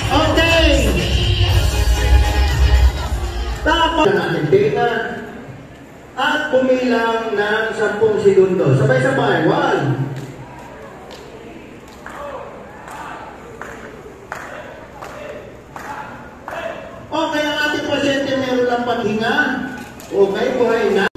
Okay. Tapos natin tinga at pumilang ng 10 segundo. Sabay-sabay. 1. Okay, ang ating pasyente meron lang paghinga. Okay, buhay na.